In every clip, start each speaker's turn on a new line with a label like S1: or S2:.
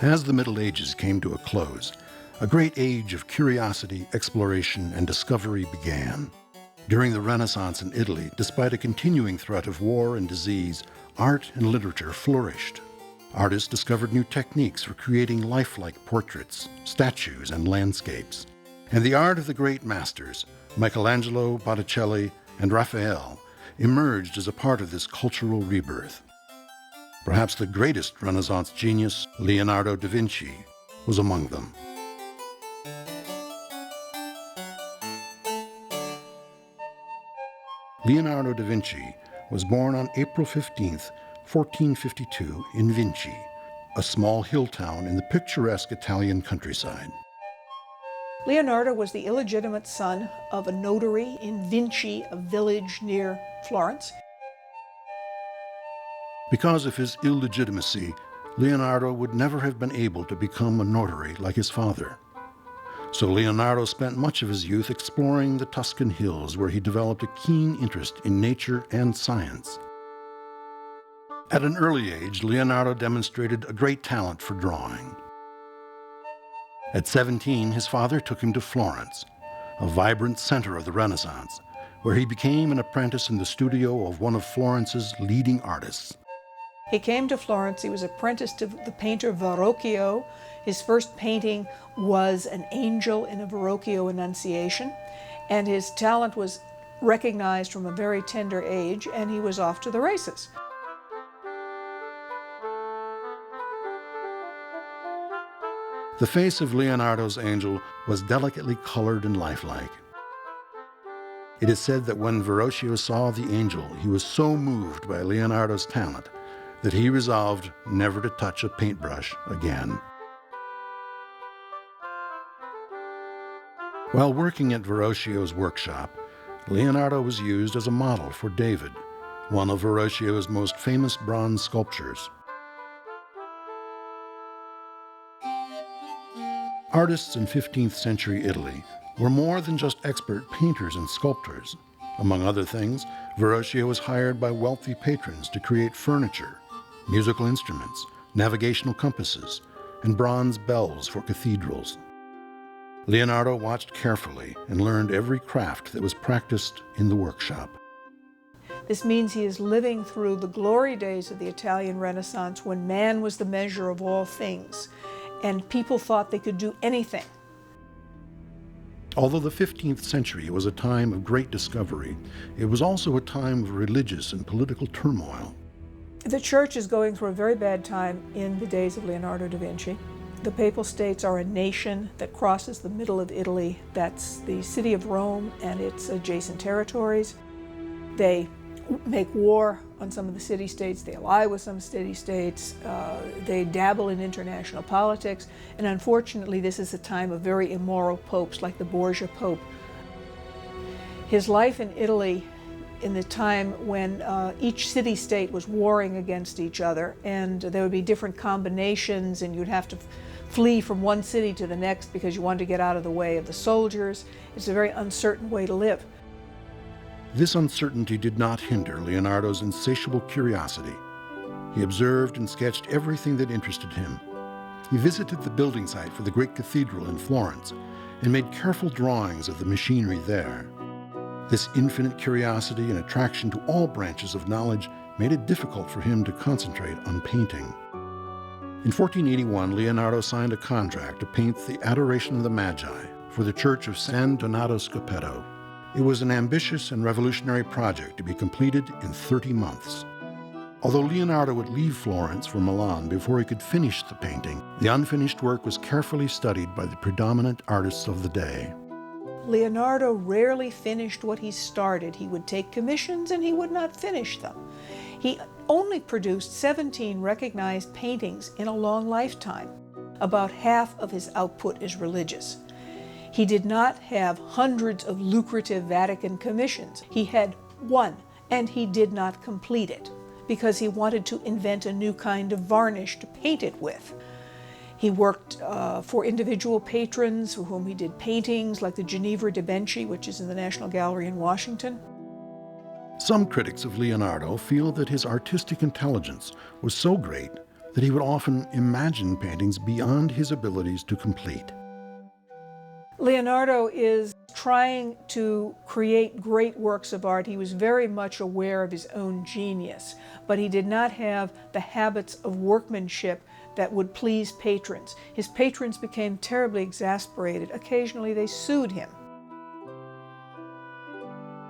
S1: As the Middle Ages came to a close, a great age of curiosity, exploration, and discovery began. During the Renaissance in Italy, despite a continuing threat of war and disease, art and literature flourished. Artists discovered new techniques for creating lifelike portraits, statues, and landscapes. And the art of the great masters, Michelangelo, Botticelli, and Raphael, emerged as a part of this cultural rebirth. Perhaps the greatest Renaissance genius, Leonardo da Vinci, was among them. Leonardo da Vinci was born on April 15, 1452, in Vinci, a small hill town in the picturesque Italian countryside.
S2: Leonardo was the illegitimate son of a notary in Vinci, a village near Florence.
S1: Because of his illegitimacy, Leonardo would never have been able to become a notary like his father. So Leonardo spent much of his youth exploring the Tuscan hills, where he developed a keen interest in nature and science. At an early age, Leonardo demonstrated a great talent for drawing. At 17, his father took him to Florence, a vibrant center of the Renaissance, where he became an apprentice in the studio of one of Florence's leading artists.
S2: He came to Florence. He was apprenticed to the painter Verrocchio. His first painting was an angel in a Verrocchio Annunciation, and his talent was recognized from a very tender age, and he was off to the races.
S1: The face of Leonardo's angel was delicately colored and lifelike. It is said that when Verrocchio saw the angel, he was so moved by Leonardo's talent that he resolved never to touch a paintbrush again. While working at Verrocchio's workshop, Leonardo was used as a model for David, one of Verrocchio's most famous bronze sculptures. Artists in 15th century Italy were more than just expert painters and sculptors. Among other things, Verrocchio was hired by wealthy patrons to create furniture, musical instruments, navigational compasses, and bronze bells for cathedrals. Leonardo watched carefully and learned every craft that was practiced in the workshop.
S2: This means he is living through the glory days of the Italian Renaissance, when man was the measure of all things, and people thought they could do anything.
S1: Although the 15th century was a time of great discovery, it was also a time of religious and political turmoil.
S2: The church is going through a very bad time in the days of Leonardo da Vinci. The Papal States are a nation that crosses the middle of Italy. That's the city of Rome and its adjacent territories. They make war on some of the city-states. They ally with some city-states. They dabble in international politics. And unfortunately, this is a time of very immoral popes, like the Borgia Pope. His life in Italy, in the time when each city-state was warring against each other, and there would be different combinations, and you'd have to flee from one city to the next because you wanted to get out of the way of the soldiers. It's a very uncertain way to live.
S1: This uncertainty did not hinder Leonardo's insatiable curiosity. He observed and sketched everything that interested him. He visited the building site for the great cathedral in Florence and made careful drawings of the machinery there. This infinite curiosity and attraction to all branches of knowledge made it difficult for him to concentrate on painting. In 1481, Leonardo signed a contract to paint the Adoration of the Magi for the Church of San Donato Scoppetto. It was an ambitious and revolutionary project to be completed in 30 months. Although Leonardo would leave Florence for Milan before he could finish the painting, the unfinished work was carefully studied by the predominant artists of the day.
S2: Leonardo rarely finished what he started. He would take commissions and he would not finish them. He only produced 17 recognized paintings in a long lifetime. About half of his output is religious. He did not have hundreds of lucrative Vatican commissions. He had one, and he did not complete it because he wanted to invent a new kind of varnish to paint it with. He worked for individual patrons for whom he did paintings like the Ginevra de' Benci, which is in the National Gallery in Washington.
S1: Some critics of Leonardo feel that his artistic intelligence was so great that he would often imagine paintings beyond his abilities to complete.
S2: Leonardo is trying to create great works of art. He was very much aware of his own genius, but he did not have the habits of workmanship that would please patrons. His patrons became terribly exasperated. Occasionally they sued him.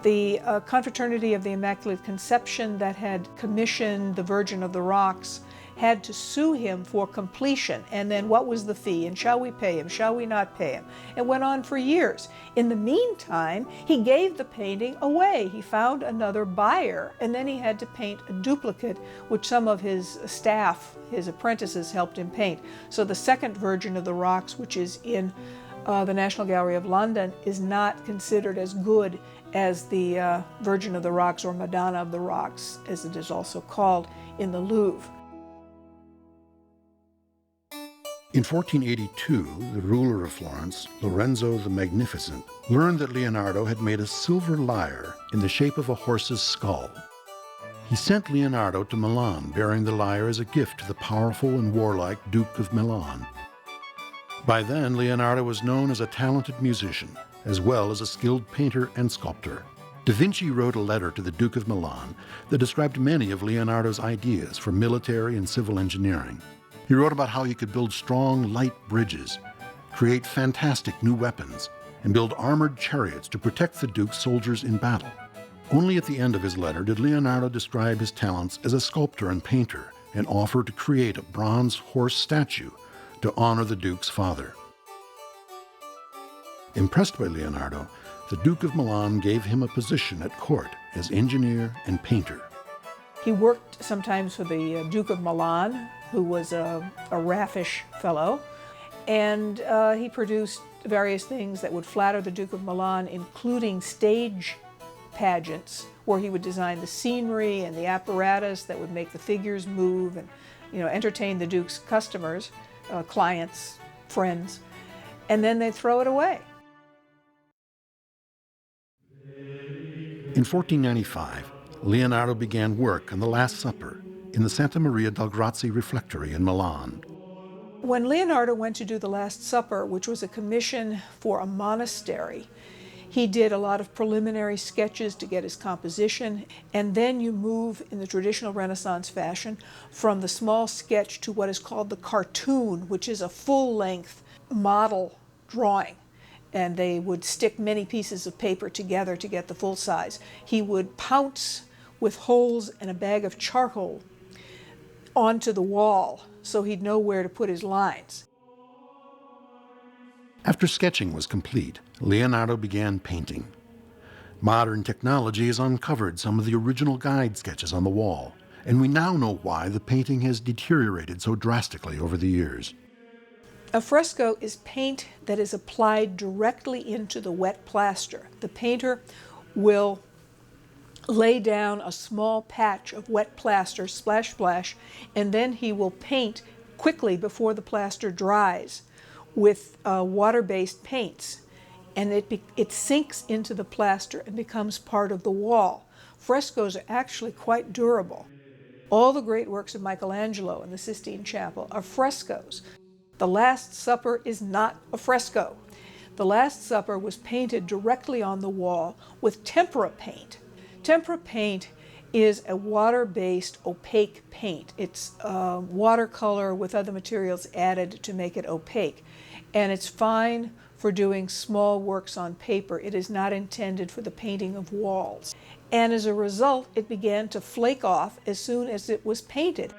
S2: The Confraternity of the Immaculate Conception that had commissioned the Virgin of the Rocks had to sue him for completion. And then what was the fee? And shall we pay him? Shall we not pay him? It went on for years. In the meantime, he gave the painting away. He found another buyer, and then he had to paint a duplicate, which some of his staff, his apprentices, helped him paint. So the second Virgin of the Rocks, which is in the National Gallery of London, is not considered as good as the Virgin of the Rocks, or Madonna of the Rocks, as it is also called, in the Louvre.
S1: In 1482, the ruler of Florence, Lorenzo the Magnificent, learned that Leonardo had made a silver lyre in the shape of a horse's skull. He sent Leonardo to Milan, bearing the lyre as a gift to the powerful and warlike Duke of Milan. By then, Leonardo was known as a talented musician, as well as a skilled painter and sculptor. Da Vinci wrote a letter to the Duke of Milan that described many of Leonardo's ideas for military and civil engineering. He wrote about how he could build strong, light bridges, create fantastic new weapons, and build armored chariots to protect the Duke's soldiers in battle. Only at the end of his letter did Leonardo describe his talents as a sculptor and painter and offer to create a bronze horse statue to honor the Duke's father. Impressed by Leonardo, the Duke of Milan gave him a position at court as engineer and painter.
S2: He worked sometimes for the Duke of Milan, who was a raffish fellow, and he produced various things that would flatter the Duke of Milan, including stage pageants, where he would design the scenery and the apparatus that would make the figures move and, entertain the Duke's customers, clients, friends, and then they'd throw it away.
S1: In 1495, Leonardo began work on the Last Supper in the Santa Maria del Grazie refectory in Milan.
S2: When Leonardo went to do the Last Supper, which was a commission for a monastery, he did a lot of preliminary sketches to get his composition, and then you move in the traditional Renaissance fashion from the small sketch to what is called the cartoon, which is a full-length model drawing. And they would stick many pieces of paper together to get the full size. He would pounce with holes and a bag of charcoal onto the wall so he'd know where to put his lines.
S1: After sketching was complete, Leonardo began painting. Modern technology has uncovered some of the original guide sketches on the wall, and we now know why the painting has deteriorated so drastically over the years.
S2: A fresco is paint that is applied directly into the wet plaster. The painter will lay down a small patch of wet plaster, splash, splash, and then he will paint quickly before the plaster dries with water-based paints, and it sinks into the plaster and becomes part of the wall. Frescoes are actually quite durable. All the great works of Michelangelo in the Sistine Chapel are frescoes. The Last Supper is not a fresco. The Last Supper was painted directly on the wall with tempera paint. Tempera paint is a water-based opaque paint. It's watercolor with other materials added to make it opaque. And it's fine for doing small works on paper. It is not intended for the painting of walls. And as a result, it began to flake off as soon as it was painted.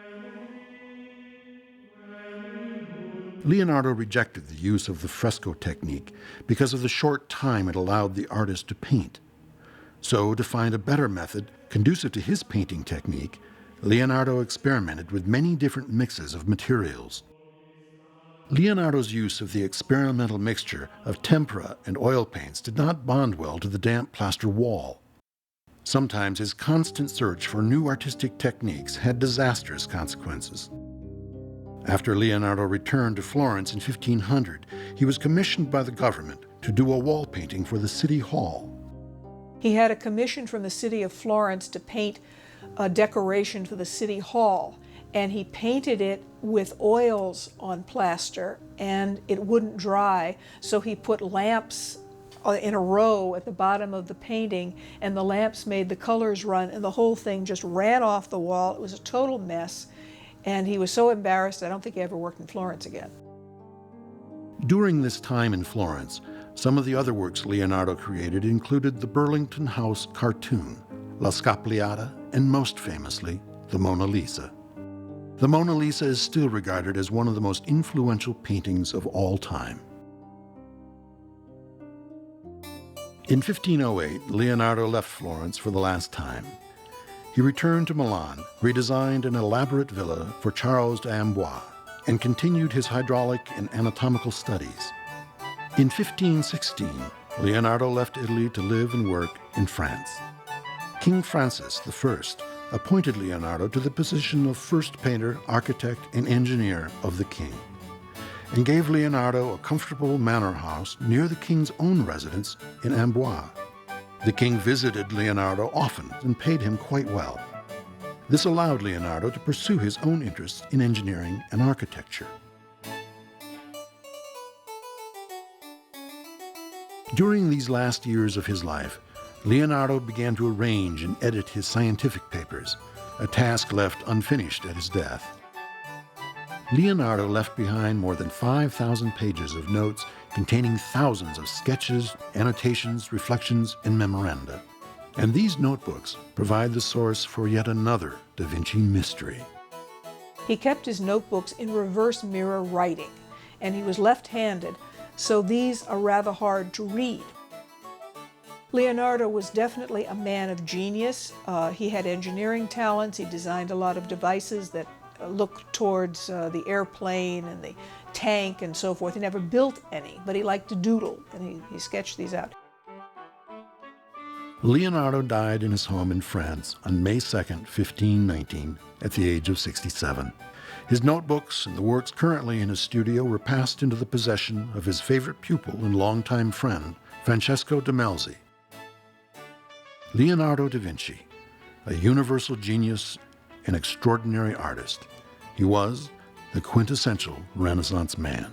S1: Leonardo rejected the use of the fresco technique because of the short time it allowed the artist to paint. So, to find a better method conducive to his painting technique, Leonardo experimented with many different mixes of materials. Leonardo's use of the experimental mixture of tempera and oil paints did not bond well to the damp plaster wall. Sometimes his constant search for new artistic techniques had disastrous consequences. After Leonardo returned to Florence in 1500, he was commissioned by the government to do a wall painting for the city hall.
S2: He had a commission from the city of Florence to paint a decoration for the city hall, and he painted it with oils on plaster, and it wouldn't dry, so he put lamps in a row at the bottom of the painting, and the lamps made the colors run, and the whole thing just ran off the wall. It was a total mess, and he was so embarrassed, I don't think he ever worked in Florence again.
S1: During this time in Florence, some of the other works Leonardo created included the Burlington House cartoon, La Scapliata, and most famously, the Mona Lisa. The Mona Lisa is still regarded as one of the most influential paintings of all time. In 1508, Leonardo left Florence for the last time. He returned to Milan, redesigned an elaborate villa for Charles d'Amboise, and continued his hydraulic and anatomical studies. In 1516, Leonardo left Italy to live and work in France. King Francis I appointed Leonardo to the position of first painter, architect, and engineer of the king, and gave Leonardo a comfortable manor house near the king's own residence in Amboise. The king visited Leonardo often and paid him quite well. This allowed Leonardo to pursue his own interests in engineering and architecture. During these last years of his life, Leonardo began to arrange and edit his scientific papers, a task left unfinished at his death. Leonardo left behind more than 5,000 pages of notes containing thousands of sketches, annotations, reflections, and memoranda. And these notebooks provide the source for yet another Da Vinci mystery.
S2: He kept his notebooks in reverse mirror writing, and he was left-handed, so these are rather hard to read. Leonardo was definitely a man of genius. He had engineering talents. He designed a lot of devices that looked towards the airplane and the tank and so forth. He never built any, but he liked to doodle, and he sketched these out.
S1: Leonardo died in his home in France on May 2, 1519, at the age of 67. His notebooks and the works currently in his studio were passed into the possession of his favorite pupil and longtime friend, Francesco de Melzi. Leonardo da Vinci, a universal genius and extraordinary artist, he was the quintessential Renaissance man.